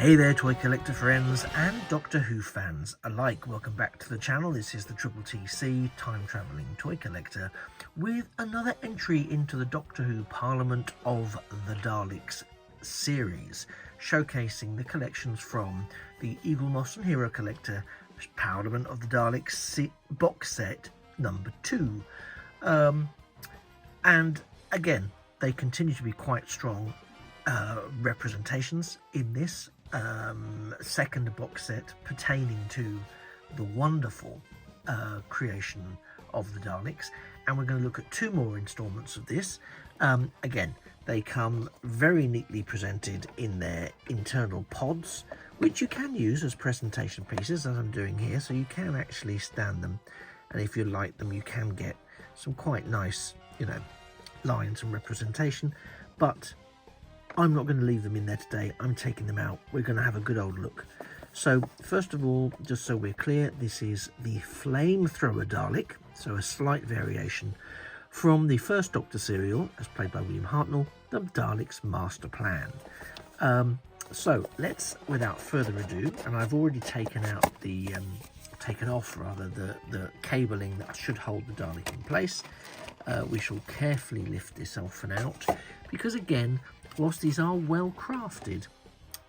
Hey there, toy collector friends and Doctor Who fans alike. Welcome back to the channel. This is the TTTC time travelling toy collector with another entry into the Doctor Who Parliament of the Daleks series, showcasing the collections from the Eaglemoss and Hero Collector Parliament of the Daleks box set number 2. And again, they continue to be quite strong representations in this second box set pertaining to the wonderful creation of the Daleks, and we're going to look at 2 more installments of this. Again, they come very neatly presented in their internal pods, which you can use as presentation pieces, as I'm doing here, so you can actually stand them, and if you like them you can get some quite nice, lines and representation. But I'm not going to leave them in there today. I'm taking them out. We're going to have a good old look. So first of all, just so we're clear, this is the flamethrower Dalek, so a slight variation from the first Doctor serial, as played by William Hartnell, the Daleks MasterPlan. So let's, without further ado, and I've already taken out the the cabling that should hold the Dalek in place. We shall carefully lift this elfin out, because again, whilst these are well crafted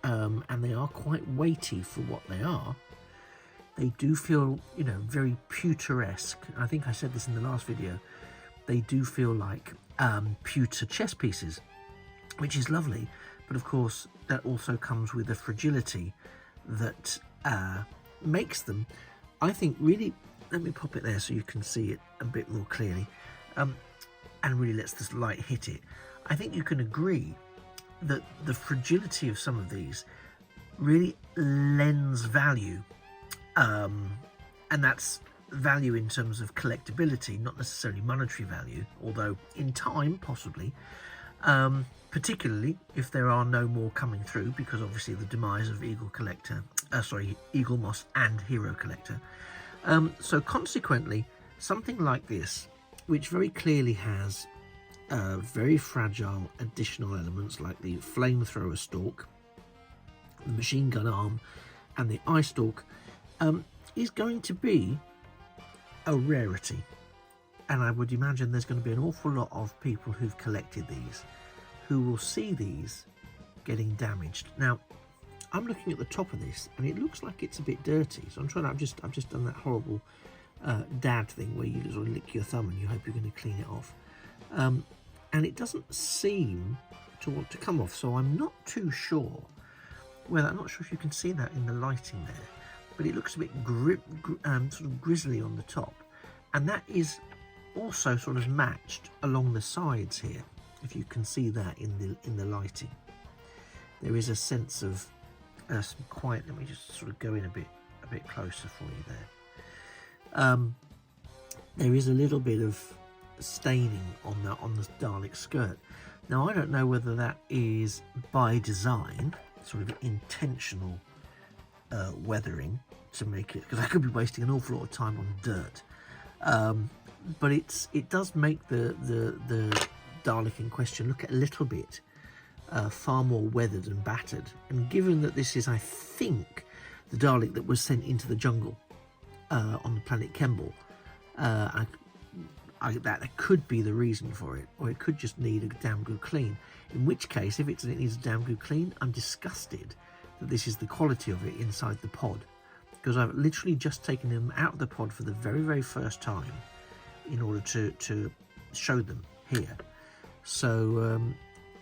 and they are quite weighty for what they are, they do feel, very pewteresque. I think I said this in the last video. They do feel like pewter chess pieces, which is lovely. But of course, that also comes with a fragility that makes them, I think, really, let me pop it there so you can see it a bit more clearly, and really lets this light hit it. I think you can agree that the fragility of some of these really lends value, and that's value in terms of collectability, not necessarily monetary value, although in time possibly, particularly if there are no more coming through, because obviously the demise of Eaglemoss and Hero Collector. So consequently, something like this, which very clearly has very fragile additional elements like the flamethrower stalk, the machine gun arm and the eye stalk, is going to be a rarity, and I would imagine there's going to be an awful lot of people who've collected these who will see these getting damaged. Now I'm looking at the top of this and it looks like it's a bit dirty, so I've just done that horrible dad thing where you sort of lick your thumb and you hope you're going to clean it off, and it doesn't seem to want to come off, so I'm not too sure whether, I'm not sure if you can see that in the lighting there, but it looks a bit sort of grizzly on the top, and that is also sort of matched along the sides here. If you can see that in the lighting, there is a sense of some quiet. Let me just sort of go in a bit closer for you there. There is a little bit of staining on the Dalek skirt. Now I don't know whether that is by design, sort of intentional weathering to make it, because I could be wasting an awful lot of time on dirt, but it does make the Dalek in question look a little bit far more weathered and battered. And given that this is, I think, the Dalek that was sent into the jungle on the planet Kemble, that could be the reason for it, or it could just need a damn good clean. In which case, if it needs a damn good clean, I'm disgusted that this is the quality of it inside the pod, because I've literally just taken them out of the pod for the very, very first time in order to show them here. So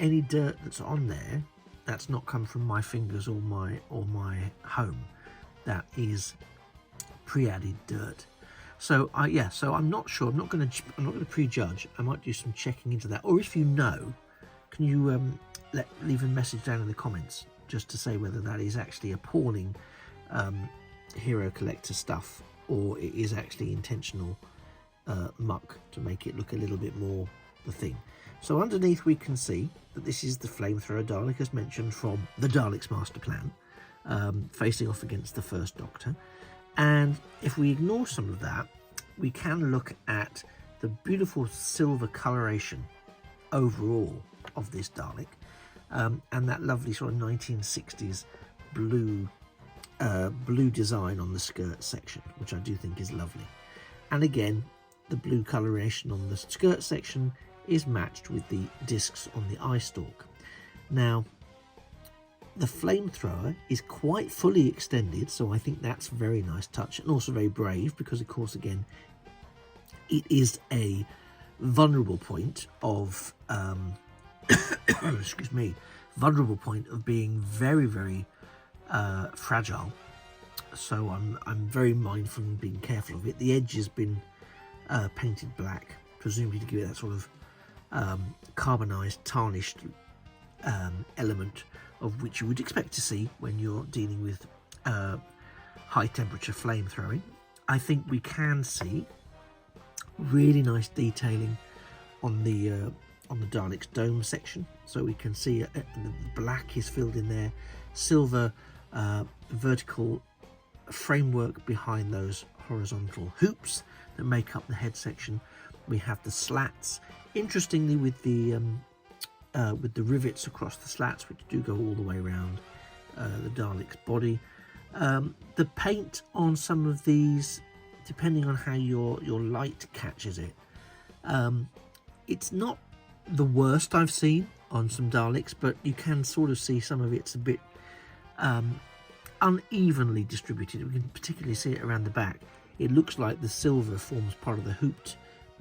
any dirt that's on there, that's not come from my fingers or my home. That is pre-added dirt. So so I'm not sure. I'm not going to prejudge. I might do some checking into that. Or if you know, can you leave a message down in the comments just to say whether that is actually appalling Hero Collector stuff, or it is actually intentional muck to make it look a little bit more the thing. So underneath we can see that this is the flamethrower Dalek, as mentioned, from the Daleks MasterPlan, facing off against the first Doctor. And if we ignore some of that, we can look at the beautiful silver coloration overall of this Dalek, and that lovely sort of 1960s blue blue design on the skirt section, which I do think is lovely. And again, the blue coloration on the skirt section is matched with the discs on the eye stalk. Now, the flamethrower is quite fully extended, so I think that's a very nice touch, and also very brave, because of course, again, it is a vulnerable point of excuse me, vulnerable point of being very, very fragile. So I'm very mindful and being careful of it. The edge has been painted black, presumably to give it that sort of carbonized, tarnished element of which you would expect to see when you're dealing with high temperature flamethrowing. I think we can see really nice detailing on the Dalek's dome section. So we can see the black is filled in there, silver vertical framework behind those horizontal hoops that make up the head section. We have the slats, interestingly, with the rivets across the slats, which do go all the way around the Dalek's body. The paint on some of these, depending on how your light catches it, it's not the worst I've seen on some Daleks, but you can sort of see some of it's a bit unevenly distributed. We can particularly see it around the back. It looks like the silver forms part of the hooped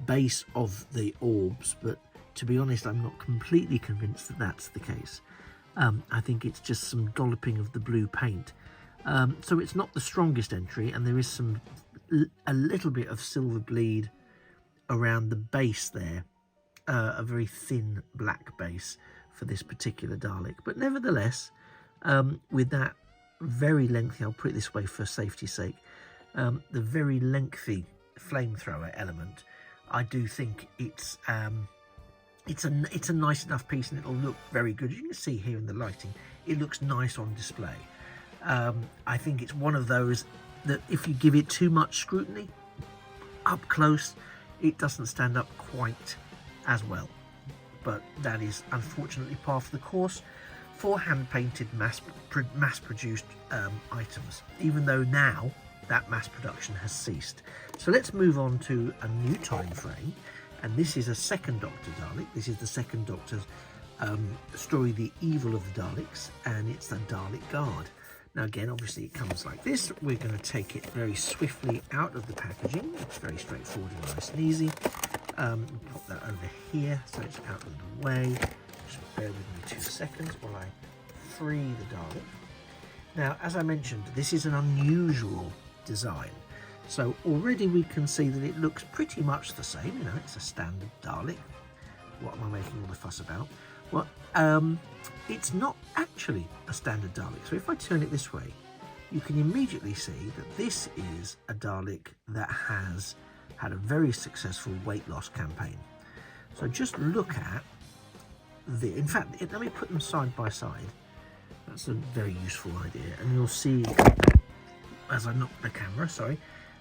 base of the orbs, but to be honest, I'm not completely convinced that that's the case. I think it's just some dolloping of the blue paint. So it's not the strongest entry, and there is a little bit of silver bleed around the base there, a very thin black base for this particular Dalek. But nevertheless, with that very lengthy, I'll put it this way for safety's sake, the very lengthy flamethrower element, I do think it's a nice enough piece, and it'll look very good. You can see here in the lighting, it looks nice on display. I think it's one of those that if you give it too much scrutiny up close, it doesn't stand up quite as well. But that is unfortunately par for the course for hand-painted, mass-produced items, even though now that mass production has ceased. So let's move on to a new time frame, and this is a second Doctor Dalek. This is the second Doctor's story, The Evil of the Daleks, and it's the Dalek Guard. Now again, obviously it comes like this. We're going to take it very swiftly out of the packaging. It's very straightforward and nice and easy. Pop that over here so it's out of the way. Just bear with me 2 seconds while I free the Dalek. Now, as I mentioned, this is an unusual design. So already we can see that it looks pretty much the same. You know, it's a standard Dalek. What am I making all the fuss about? Well, it's not actually a standard Dalek. So if I turn it this way, you can immediately see that this is a Dalek that has had a very successful weight loss campaign. So just look at in fact, let me put them side by side. That's a very useful idea, and you'll see, as I knock the camera, sorry,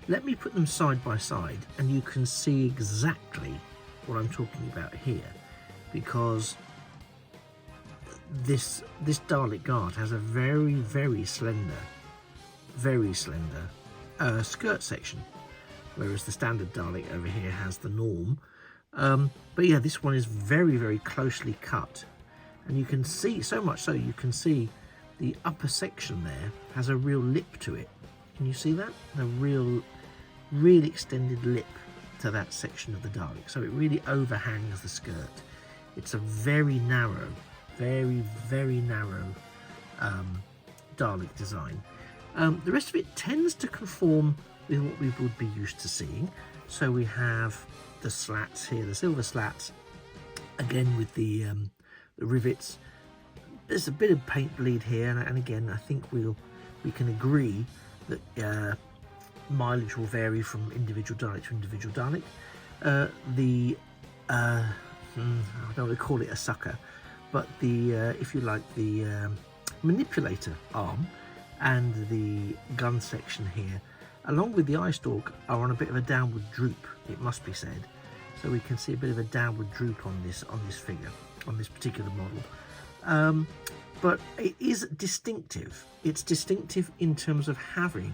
let me put them side by side, and you can see exactly what I'm talking about here, because this Dalek Guard has a very, very slender skirt section, whereas the standard Dalek over here has the norm. But yeah, this one is very, very closely cut, and you can see, so much so you can see the upper section there has a real lip to it. Can you see that? A real extended lip to that section of the Dalek, so it really overhangs the skirt. It's a very narrow, very, very narrow Dalek design. The rest of it tends to conform with what we would be used to seeing. So we have the slats here, the silver slats, again with the rivets. There's a bit of paint bleed here, and again, I think we can agree that mileage will vary from individual Dalek to individual Dalek. I don't want to call it a sucker, but if you like, the manipulator arm and the gun section here, along with the eye stalk, are on a bit of a downward droop, it must be said. So we can see a bit of a downward droop on this figure, on this particular model. But it is distinctive. It's distinctive in terms of having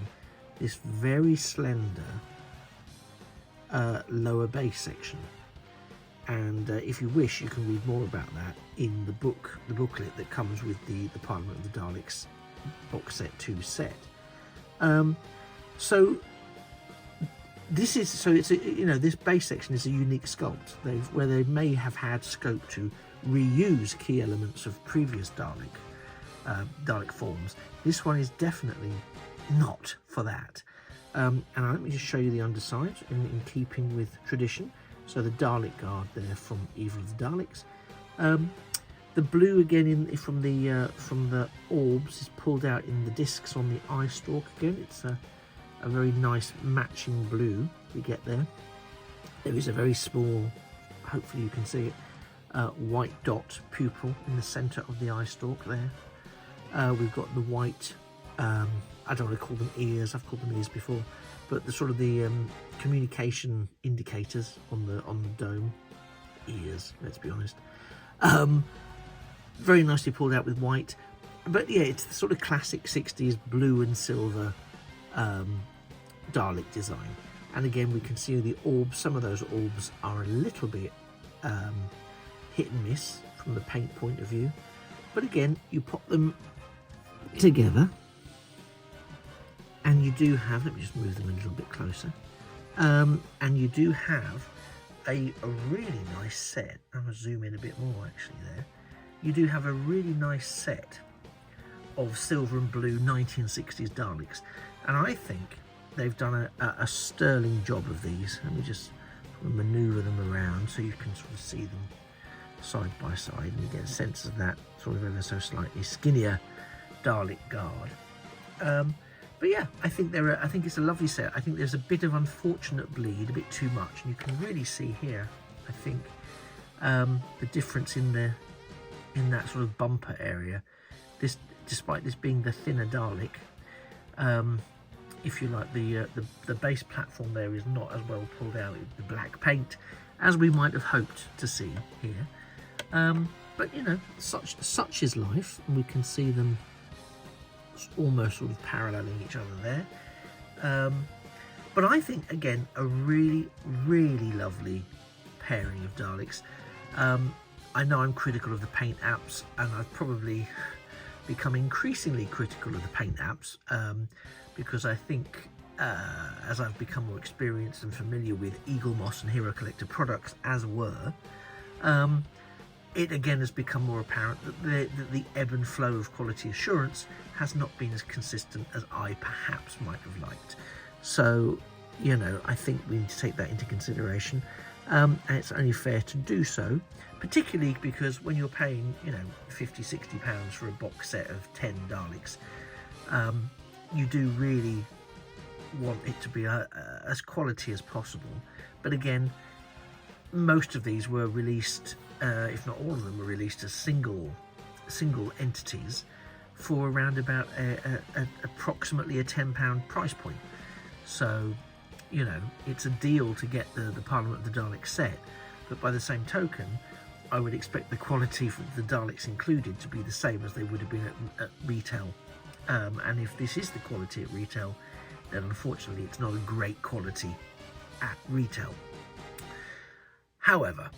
this very slender lower base section. And if you wish, you can read more about that in the booklet that comes with the Parliament of the Daleks box set 2 set. So it's this base section is a unique sculpt. Where they may have had scope to reuse key elements of previous Dalek forms. This one is definitely not for that. And let me just show you the underside in keeping with tradition. So the Dalek Guard there from Evil of the Daleks. The blue again from the orbs is pulled out in the discs on the eye stalk again. It's a very nice matching blue we get there. There is a very small, hopefully you can see it, white dot pupil in the centre of the eye stalk there. We've got the white, I don't want to call them ears, I've called them ears before, but the sort of the communication indicators on the dome. Ears, let's be honest. Very nicely pulled out with white. But yeah, it's the sort of classic 60s blue and silver Dalek design. And again, we can see the orbs. Some of those orbs are a little bit hit and miss from the paint point of view. But again, you pop them together and you do have, let me just move them a little bit closer, and you do have a really nice set. I'm going to zoom in a bit more actually there. You do have a really nice set of silver and blue 1960s Daleks, and I think they've done a sterling job of these. Let me just sort of maneuver them around so you can sort of see them side by side and you get a sense of that sort of ever so slightly skinnier Dalek Guard. But yeah, I think it's a lovely set. I think there's a bit of unfortunate bleed, a bit too much, and you can really see here, I think, the difference in that sort of bumper area. Despite this being the thinner Dalek, if you like, the base platform there is not as well pulled out with the black paint as we might have hoped to see here. But you know, such is life, and we can see them almost sort of paralleling each other there. But I think again a really lovely pairing of Daleks. I know I'm critical of the paint apps, and I've probably become increasingly critical of the paint apps because I think as I've become more experienced and familiar with Eagle Moss and Hero Collector products as were, it again has become more apparent that the ebb and flow of quality assurance has not been as consistent as I perhaps might have liked. So, you know, I think we need to take that into consideration, and it's only fair to do so, particularly because when you're paying, you know, £50–60 for a box set of 10 Daleks, you do really want it to be as quality as possible. But again, most of these were released, if not all of them were released as single entities for around about approximately a £10 price point. So, you know, it's a deal to get the Parliament of the Daleks set, but by the same token, I would expect the quality for the Daleks included to be the same as they would have been at retail. And if this is the quality at retail, then unfortunately it's not a great quality at retail. However,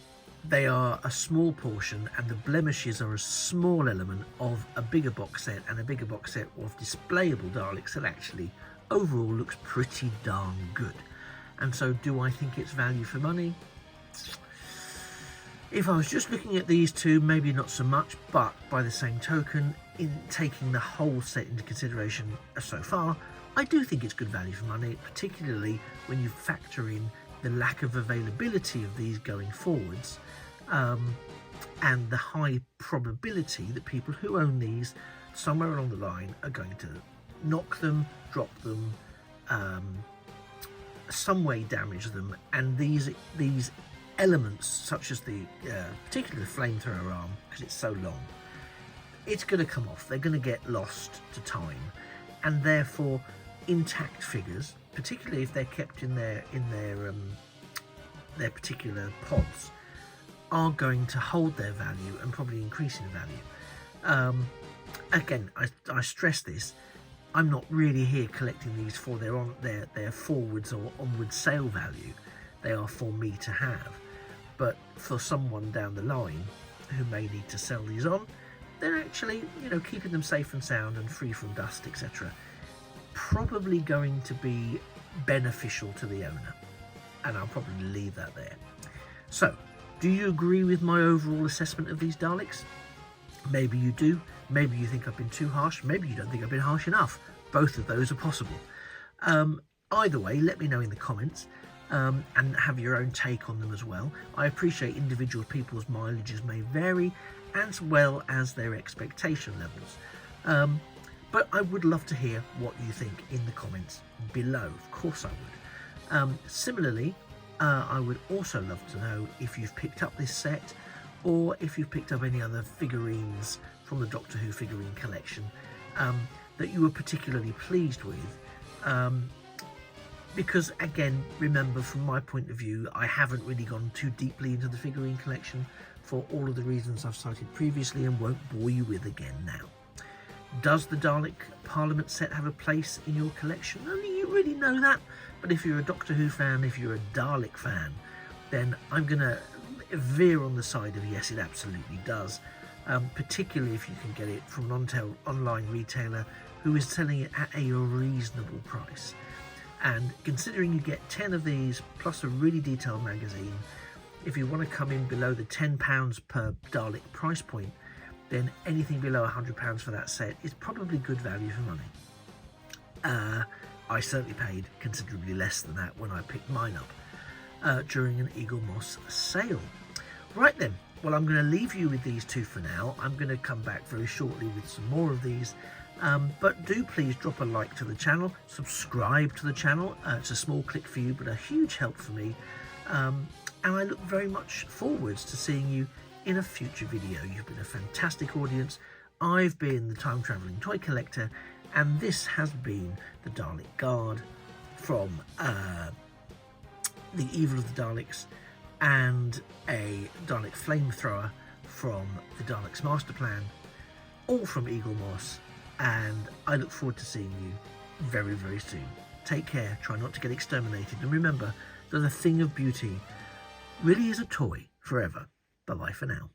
they are a small portion, and the blemishes are a small element of a bigger box set, and a bigger box set of displayable Daleks that actually overall looks pretty darn good. And so do I think it's value for money? If I was just looking at these two, maybe not so much, but by the same token, in taking the whole set into consideration so far, I do think it's good value for money, particularly when you factor in the lack of availability of these going forwards, and the high probability that people who own these somewhere along the line are going to knock them, drop them, some way damage them, and these elements such as the particularly the flamethrower arm, because it's so long, it's going to come off. They're going to get lost to time, and therefore intact figures, particularly if they're kept in their particular pods, are going to hold their value and probably increase in value. Again, I stress this. I'm not really here collecting these for their forwards or onward sale value. They are for me to have. But for someone down the line who may need to sell these on, they're actually, keeping them safe and sound and free from dust, etc. Probably going to be beneficial to the owner. And I'll probably leave that there. So, do you agree with my overall assessment of these Daleks? Maybe you do. Maybe you think I've been too harsh. Maybe you don't think I've been harsh enough. Both of those are possible. Either way, let me know in the comments and have your own take on them as well. I appreciate individual people's mileages may vary, as well as their expectation levels. But I would love to hear what you think in the comments below. Of course I would. Similarly, I would also love to know if you've picked up this set, or if you've picked up any other figurines from the Doctor Who figurine collection that you were particularly pleased with. Because again, remember, from my point of view, I haven't really gone too deeply into the figurine collection for all of the reasons I've cited previously and won't bore you with again now. Does the Dalek Parliament set have a place in your collection? Only you really know that. But if you're a Doctor Who fan, if you're a Dalek fan, then I'm going to veer on the side of yes, it absolutely does. Particularly if you can get it from an online retailer who is selling it at a reasonable price. And considering you get 10 of these plus a really detailed magazine, if you want to come in below the £10 per Dalek price point, then anything below £100 for that set is probably good value for money. I certainly paid considerably less than that when I picked mine up during an Eagle Moss sale. Right then, well, I'm going to leave you with these two for now. I'm going to come back very shortly with some more of these. But do please drop a like to the channel, subscribe to the channel. It's a small click for you, but a huge help for me. And I look very much forwards to seeing you in a future video. You've been a fantastic audience. I've been the Time Travelling Toy Collector, and this has been the Dalek Guard from The Evil of the Daleks, and a Dalek flamethrower from the Daleks MasterPlan, all from Eagle Moss, and I look forward to seeing you very, very soon. Take care, try not to get exterminated, and remember that a thing of beauty really is a toy forever. Bye-bye for now.